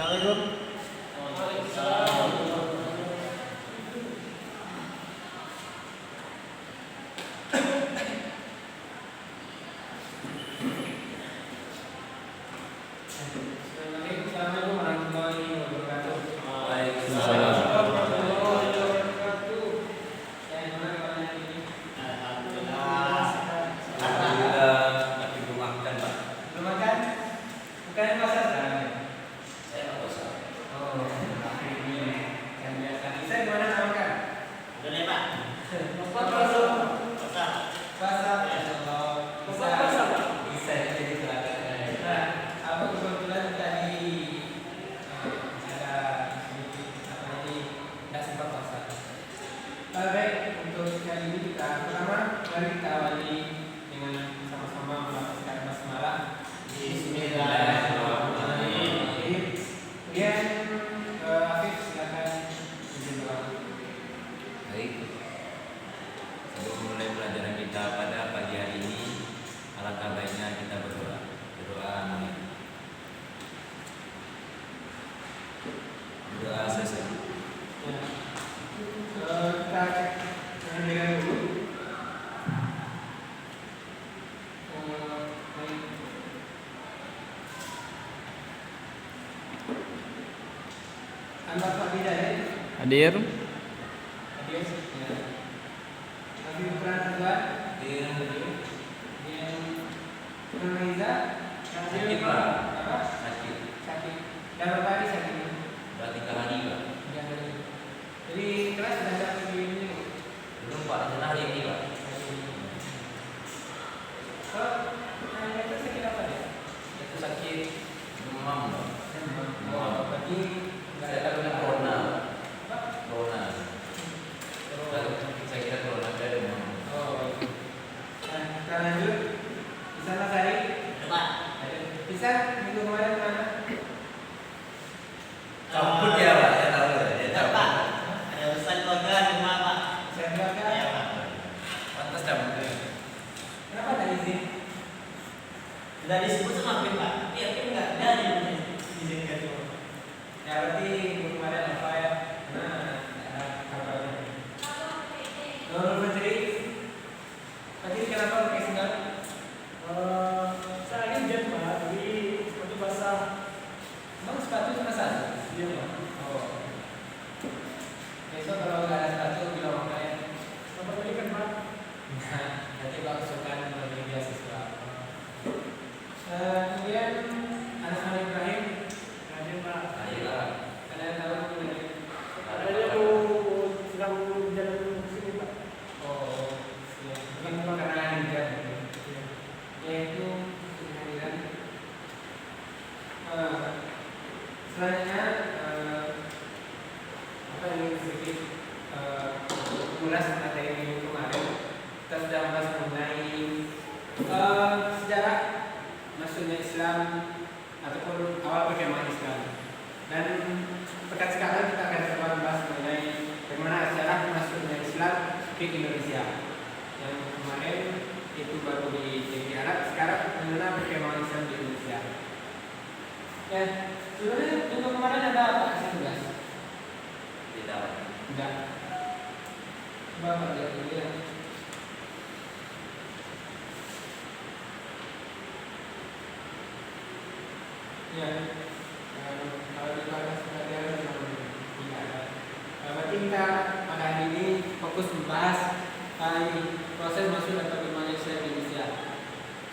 Assalamualaikum. Assalamualaikum warahmatullahi wabarakatuh. Waalaikumsalam. Warahmatullahi wabarakatuh. Saya gimana kabarnya hari ini? Alhamdulillah, tapi belum makan, Pak. Belum makan? Bukannya puasa sekarang ya? Saya nggak puasa. Oh, hari ini yang biasa. Saya gimana nggak makan? Udah nih, Pak. Puasa. Puasa. Puasa. Bisa. Bisa jadi teladan. Nah, aku kebetulan tadi ada sedikit nggak sempat puasa. Baik, untuk kali ini pertama mari kita awali dengan sama-sama melafazkan basmalah. Bismillahirrahmanirrahim. Kemudian Afif silakan izin doa. Baik. Sebelum mulai pelajaran kita pada pagi hari ini, alangkah baiknya kita berdoa. Amin. Berdoa selesai. Ya. Kita cek dengan dulu. Baik. Anwar Pak Hidayat. Hadir. Hadir. Ya. Nabi Ibrahim Azwar. Yang Nurhaiza. Sakit, Pak. Apa? Sakit. Sakit. Dan berapa hari sakit? Berarti hari, Pak. Tiga hari. Jadi kelas sudah ada video ini. Belum, Pak. Rencana hari ini, Pak. Oh, nah, itu sakit apa ya? Itu sakit demam, Pak. Oh, berarti Saya takutnya corona. Apa? Corona. Saya kira corona saya demam. Oh, nah, kita lanjut. Bisa Mas Ari? Pak. Bisa minggu kemarin mana? Cabut ya, Pak. Ya tahu ya. Dia cabut. Pak, ada urusan keluarga di rumah, Pak. Saya keluarga. Ya, Pak. Pantas cabut ya. Kenapa ada izin? Sudah disebut sama Pin, Pak. Iya, Pin nggak jadi izinkan itu. Ya berarti minggu kemarin apa ya? Nah, ada kabarnya. Nurul Fajri. Fajri kenapa pakai sendal? Saya ini hujan Pak, jadi seperti basah. Emang sepatu cuma satu? Iya Pak. Oh. Besok kalau nggak ada sepatu bilang apa ya? Apa tadi kan Pak? Nah, nanti Pak usulkan membeli beasiswa. Kemudian Anas Ali Ibrahim, Ada Pak. Ayolah. ada yang tahu mengenai? Ada yang sedang jalan ke sini Pak. Oh, ya. Mungkin memang karena hujan. Yaitu kehadiran. Selanjutnya apa yang sedikit mengulas materi minggu kemarin kita sudah membahas mengenai sejarah masuknya Islam ataupun awal perkembangan Islam. Dan pekan sekarang kita akan coba membahas mengenai bagaimana sejarah masuknya Islam ke Indonesia. Yang kemarin itu baru di Jazirah Arab, sekarang bagaimana perkembangan Islam di Indonesia. Ya, sebenarnya minggu kemarin ada apa sih tugas? Tidak. Enggak. Coba Pak lihat dulu ya. Ya, kalau di kelas pelajaran memang tidak ada. Berarti kita pada hari ini fokus membahas proses masuk dan perkembangan Islam di Indonesia.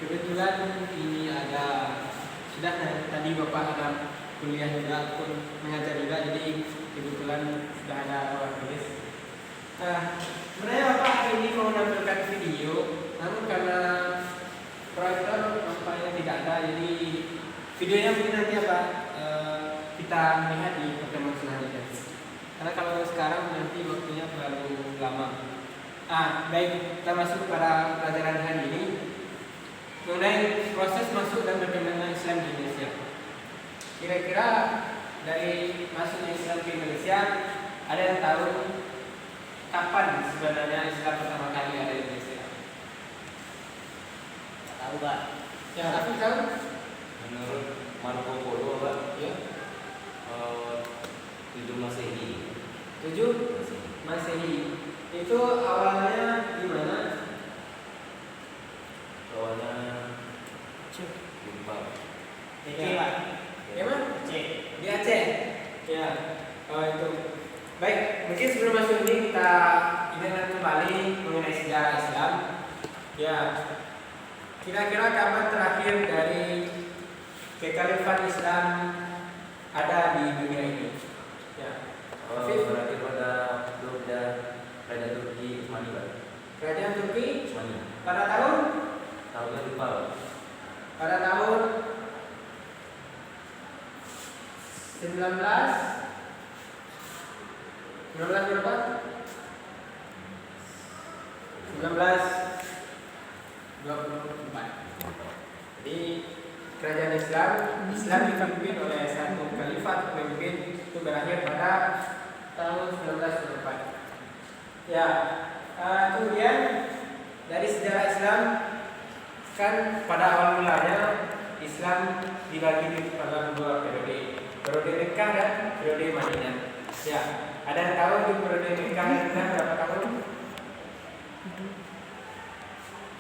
Kebetulan ini ada sudah tadi Bapak ada kuliah juga pun mengajar juga, jadi kebetulan sudah ada orang tulis. Sebenarnya Bapak hari ini mau menampilkan video, namun karena proyektor nampaknya tidak ada, jadi videonya mungkin nanti apa kita lihat di pertemuan selanjutnya. Karena kalau sekarang nanti waktunya terlalu lama. Baik, kita masuk pada pelajaran hari ini mengenai proses masuk dan perkembangan Islam di Indonesia. Kira-kira dari masuknya Islam ke Indonesia, ada yang tahu kapan sebenarnya Islam pertama kali ada di Indonesia? Tahu, Pak. Ya, tapi tahu? Menurut Marco Polo, Pak. Ya. Masehi. Itu awalnya di mana? Awalnya lupa. Oke, Pak. Gimana? Cek. Di Aceh. Ya. Oh itu. Baik, mungkin sebelum masuk ini kita ingat kembali mengenai sejarah Islam. Ya. Kira-kira kapan terakhir dari kekhalifahan Islam ada di dunia ini? Ya. Berarti pada Raja Turki Utsmani, Pak. Kerajaan Turki Utsmani. pada tahun Tahunnya lupa, Pak. pada tahun 19 berapa? 1924. Jadi kerajaan Islam dipimpin oleh satu khalifat pemimpin itu berakhir pada tahun 1924. Ya, kemudian dari sejarah Islam kan pada awal mulanya Islam dibagi di dalam dua periode Mekah dan periode Madinah. Ya, ada yang tahu di periode Mekah dan Madinah berapa tahun?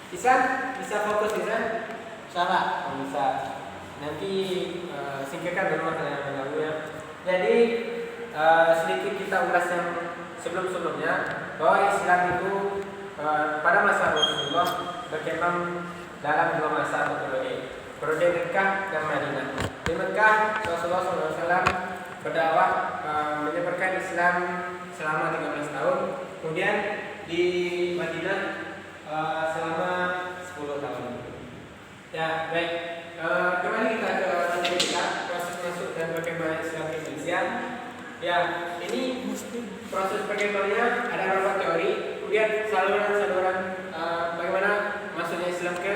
Bisa fokus salah, bisa. Nanti singkirkan dulu yang mengganggu ya. Jadi sedikit kita ulas yang sebelumnya bahwa Islam itu pada masa Rasulullah berkembang dalam dua masa atau periode Mekah dan Madinah. Di Mekah Rasulullah SAW berdakwah menyebarkan Islam selama 13 tahun. Kemudian di Madinah selama 10 tahun. Ya, baik. Kembali kita ke materi kita, proses masuk dan perkembangan Islam di Indonesia. Ya, ini proses perkembangannya ada beberapa teori, kemudian saluran-saluran bagaimana masuknya Islam ke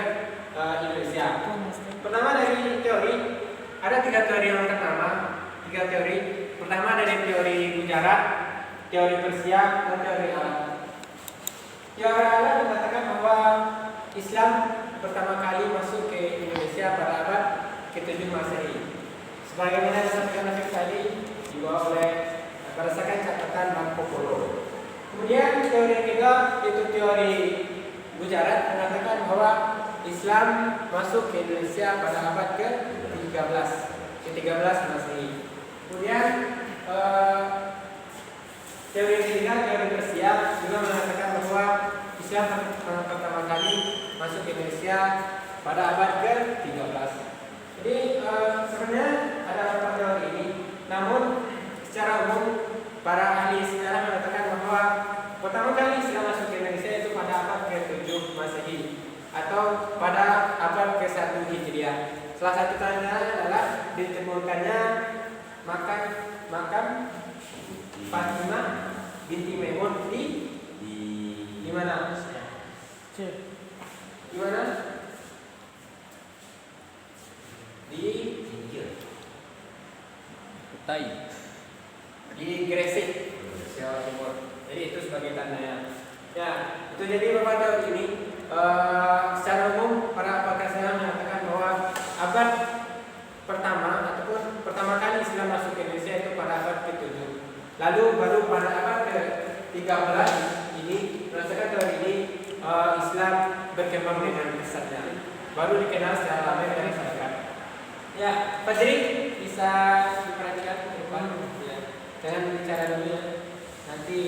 Indonesia. Pertama dari teori, ada 3 teori yang pertama. 3 teori. Pertama dari teori Gujarat, teori Persia, dan teori Arab. Teori Arab mengatakan bahwa Islam pertama kali masuk ke Indonesia pada abad ke-7 Masehi. Sebagaimana disampaikan tadi dibawa oleh berdasarkan catatan Marco Polo. Kemudian teori ketiga yaitu teori Gujarat mengatakan bahwa Islam masuk ke Indonesia pada abad ke-13 Masehi. Kemudian teori ketiga, teori Persia juga mengatakan bahwa Islam pertama kali masuk ke Indonesia pada abad ke-13. Jadi sebenarnya ada beberapa teori ini, namun secara umum para ahli sejarah mengatakan bahwa pertama kali Islam masuk ke Indonesia itu pada abad ke-7 Masehi atau pada abad ke-1 Hijriah. Salah satu tandanya adalah ditemukannya makam Fatimah binti Maimun di mana? Di mana? Di Kutai. Di Gresik, Jawa Timur. Jadi itu sebagai tandanya. Ya, itu jadi beberapa teori ini. Secara umum para pakar sejarah mengatakan bahwa abad pertama ataupun pertama kali Islam masuk ke Indonesia itu pada abad ke-7. Lalu baru pada abad ke-13 ini berdasarkan teori ini Islam berkembang dengan pesatnya. Baru dikenal secara ramai oleh masyarakat. Ya, Fajri bisa diperhatikan ke depan. Ya. Jangan bicara dulu ya. Nanti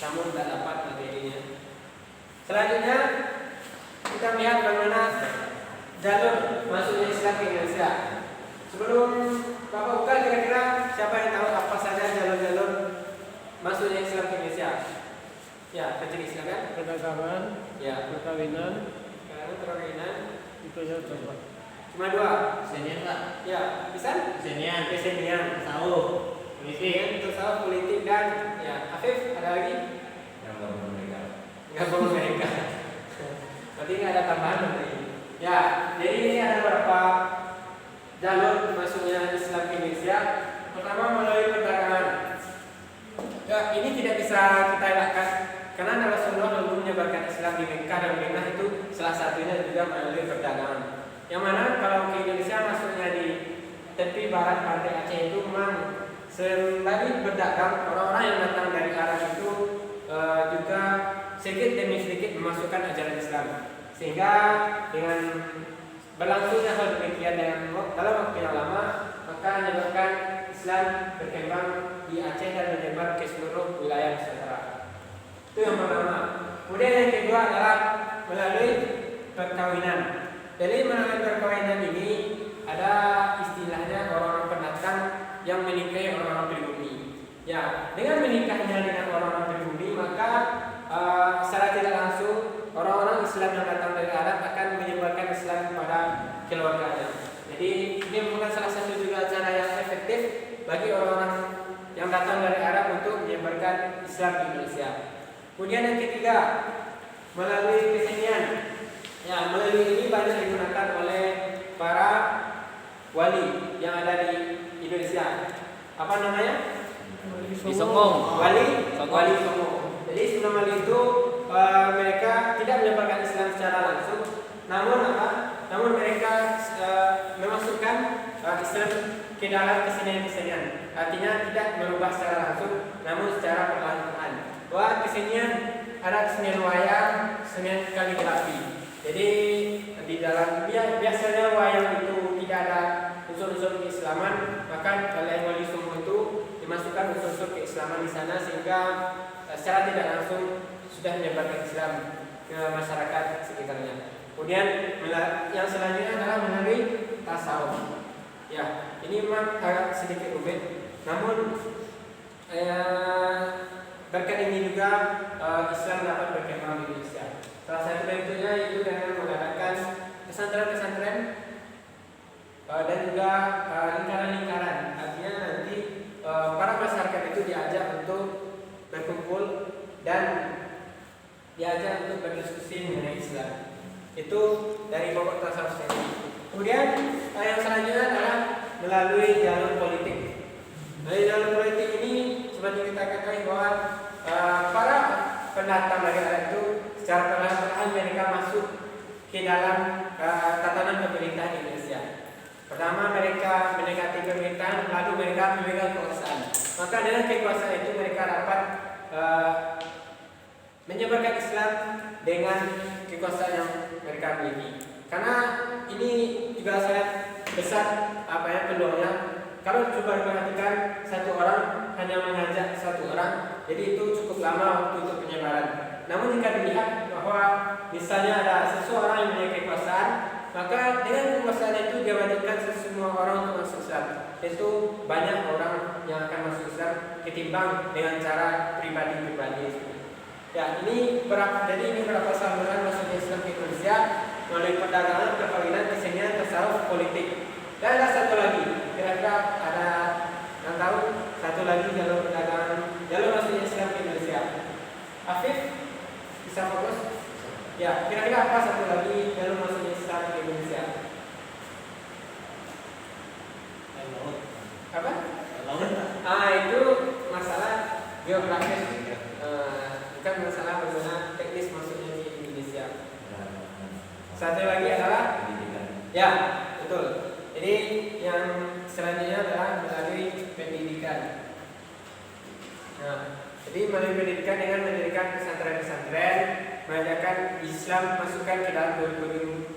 kamu tidak dapat materinya. Selanjutnya kita lihat bagaimana jalur masuknya Islam ke Indonesia. Sebelum Bapak buka, kira-kira siapa yang tahu apa saja jalur-jalur masuknya Islam ke Indonesia? Ya, Fajri silakan. Perdagangan, Ya, perkawinan, perkawinan. itu saja coba. Cuma 2. Senian, Pak. Ya, bisa? Senian. Kesenian. Tahu. Politik, terus politik dan ya, Afif ada lagi? Yang baru mereka. Nggak perlu mereka. Berarti nggak ada tambahan nanti. Ya, jadi ini ada beberapa jalur masuknya Islam ke Indonesia. Pertama melalui perdagangan. Ya, ini tidak bisa kita elakkan karena Rasulullah dulu menyebarkan Islam di Mekah dan Madinah itu salah satunya juga melalui perdagangan. Yang mana kalau ke Indonesia masuknya di tepi barat pantai Aceh itu memang sembari berdagang, orang-orang yang datang dari Arab itu juga sedikit demi sedikit memasukkan ajaran Islam, sehingga dengan berlangsungnya hal demikian dalam waktu yang lama, maka menyebabkan Islam berkembang di Aceh dan menyebar ke seluruh wilayah Nusantara. Itu yang pertama. Kemudian yang kedua adalah melalui perkawinan. Jadi melalui perkawinan ini ada istilahnya orang-orang pendatang yang menikahi orang-orang pribumi. Ya, dengan menikahnya dengan orang-orang pribumi, maka secara tidak langsung orang-orang Islam yang datang dari Arab akan menyebarkan Islam kepada keluarganya. Jadi ini merupakan salah satu juga cara yang efektif bagi orang-orang yang datang dari Arab untuk menyebarkan Islam di Indonesia. Kemudian yang ketiga, melalui kesenian. Ya, melalui ini banyak digunakan oleh para wali yang ada di Indonesia. Apa namanya? Di Songong. Wali Songong. Songong. Jadi sebelum wali itu mereka tidak menyebarkan Islam secara langsung, namun namun mereka memasukkan Islam ke dalam kesenian-kesenian. Artinya tidak merubah secara langsung, namun secara perlahan-lahan. Wah, kesenian ada kesenian wayang, kesenian kaligrafi. Jadi di dalam biasanya wayang itu tidak ada unsur-unsur keislaman, maka oleh wali Songong itu dimasukkan unsur-unsur keislaman di sana, sehingga secara tidak langsung sudah menyebarkan Islam ke masyarakat sekitarnya. Kemudian yang selanjutnya adalah melalui tasawuf. Ya, ini memang agak sedikit rumit, namun berkat ini juga Islam dapat berkembang di Indonesia. Salah satu bentuknya itu dengan mengadakan pesantren-pesantren dan juga lingkaran-lingkaran. Artinya nanti para masyarakat itu diajak untuk berkumpul dan diajak untuk berdiskusi mengenai Islam. Itu dari pokok tasawuf sendiri. Kemudian yang selanjutnya adalah melalui jalur politik. Melalui jalur politik ini seperti kita katakan bahwa para pendatang dari Arab itu secara perlahan-lahan mereka masuk ke dalam tatanan pemerintahan Indonesia. Pertama mereka mendekati pemerintahan, lalu mereka memegang kekuasaan. Maka dengan kekuasaan itu mereka dapat menyebarkan Islam dengan kekuasaan yang mereka miliki. Karena ini juga sangat besar peluangnya. Kalau coba perhatikan, satu orang hanya mengajak satu orang, jadi itu cukup lama waktu untuk penyebaran. Namun jika dilihat bahwa misalnya ada seseorang yang memiliki kekuasaan, maka dengan kekuasaan itu dia wajibkan semua orang untuk masuk Islam. Itu banyak orang yang akan masuk Islam ketimbang dengan cara pribadi-pribadi. Ya, ini berapa saluran masuknya Islam ke Indonesia melalui perdagangan, perkawinan, kesenian, tasawuf, politik. Dan ada satu lagi, kira-kira ada yang tahu satu lagi jalur perdagangan, jalur masuknya Islam ke Indonesia. Afif, bisa fokus? Ya, kira-kira apa satu lagi jalur masuknya Islam ke Indonesia? Laut. Apa? Laut. Itu masalah geografis, bukan masalah bagaimana teknis masuknya di Indonesia. Satu lagi adalah ya, betul. Jadi yang selanjutnya adalah melalui pendidikan. Nah, jadi melalui pendidikan dengan mendirikan pesantren-pesantren, mengajarkan Islam masukkan ke dalam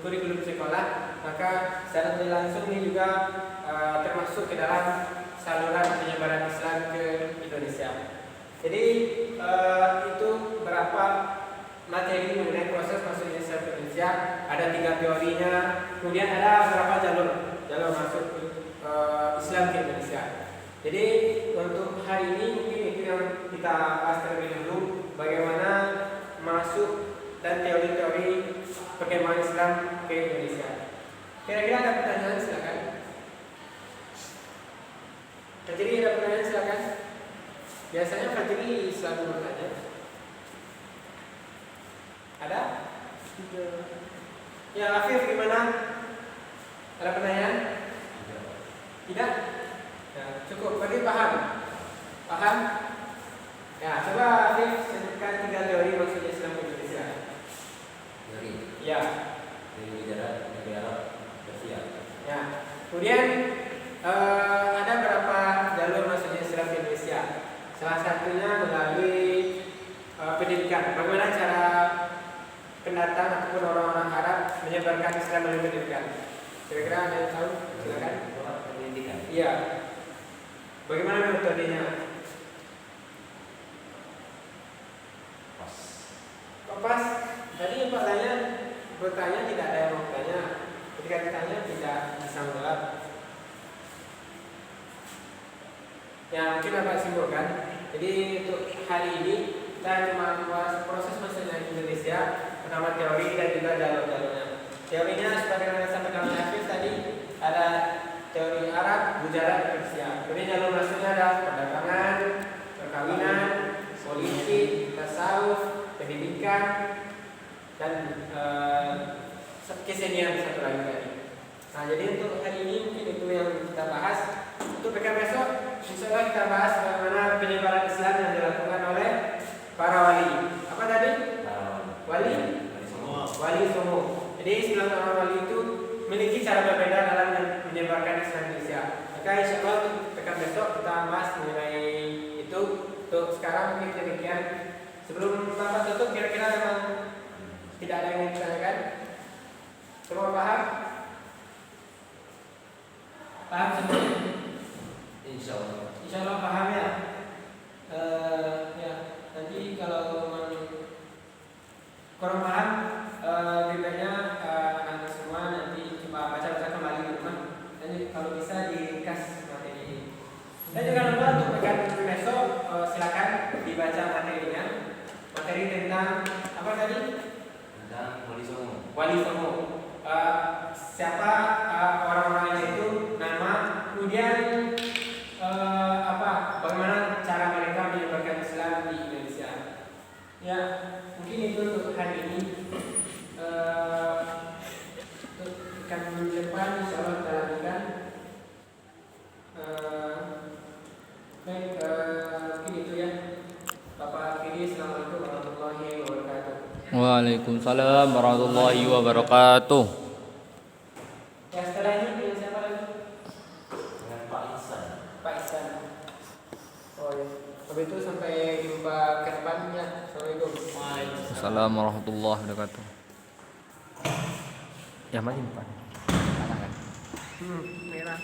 kurikulum sekolah, maka secara tidak langsung ini juga termasuk ke dalam saluran penyebaran Islam ke Indonesia. Jadi itu berapa materi mengenai proses masuknya Islam ke Indonesia. Ada 3 teorinya, kemudian ada beberapa jalur masuk Islam ke Indonesia. Jadi untuk hari ini mungkin itu yang kita bahas terlebih dahulu, bagaimana masuk dan teori-teori perkembangan Islam ke Indonesia. Kira-kira ada pertanyaan, silakan. Jadi ada pertanyaan, silakan. Biasanya Fajri selalu bertanya. Ada? Ya, Afif gimana? Ada pertanyaan? Tidak? Ya, cukup. Berarti paham? Paham? Ya, coba Afif sebutkan 3 teori masuknya Islam ke Indonesia. Teori. Ya. Teori bicara negeri Arab, Persia. Ya. Kemudian ada berapa jalur masuknya Islam Kira-kira ada yang tahu? Silakan. Pendidikan. Iya. Bagaimana metodenya? Pas. Pas. Tadi Pak tanya, bertanya tidak ada yang mau tanya. Ketika ditanya tidak bisa menjawab. Ya mungkin dapat simpulkan. Jadi untuk hari ini kita cuma membahas proses masuknya Indonesia, pertama teori dan juga jalur-jalurnya. Teorinya sebagaimana disampaikan oleh Hafiz tadi ada teori Arab, Gujarat, dan Persia. Kemudian jalur masuknya ada perdagangan, perkawinan, politik, tasawuf, pendidikan, dan kesenian satu lagi tadi. Nah jadi untuk hari ini mungkin itu yang kita bahas. Untuk pekan besok, insya Allah kita bahas bagaimana penyebaran Islam yang dilakukan oleh para wali. Apa tadi? Wali? Wali Songo. Jadi 9 orang wali itu memiliki cara berbeda dalam menyebarkan Islam Indonesia. Maka insya Allah pekan besok kita bahas mengenai itu. Untuk sekarang mungkin demikian. Sebelum Bapak tutup, kira-kira memang tidak ada yang ingin ditanyakan? Semua paham? Paham semuanya? Insya Allah. Insya Allah paham ya. Ya nanti kalau memang kurang paham, lebih baiknya anak semua nanti coba baca-baca kembali di rumah. Dan kalau bisa diringkas materi ini. Dan jangan lupa untuk pekan besok silakan dibaca materinya. Materi tentang apa tadi? Tentang Wali Songo. Wali Songo. Siapa orang-orangnya itu, nama, kemudian bagaimana cara mereka menyebarkan Islam di Indonesia. Ya, mungkin itu untuk hari ini. Untuk pekan depan insya Allah kita lanjutkan. Baik, mungkin itu ya. Bapak akhiri, assalamualaikum warahmatullahi wabarakatuh. Waalaikumsalam warahmatullahi wabarakatuh. Ya setelah ini dengan siapa lagi? Dengan Pak Ihsan. Pak Ihsan. Oh ya. Habis itu sampai jumpa ke depannya. Assalamualaikum. Waalaikumsalam warahmatullahi wabarakatuh. Ya mari Pak. Merah.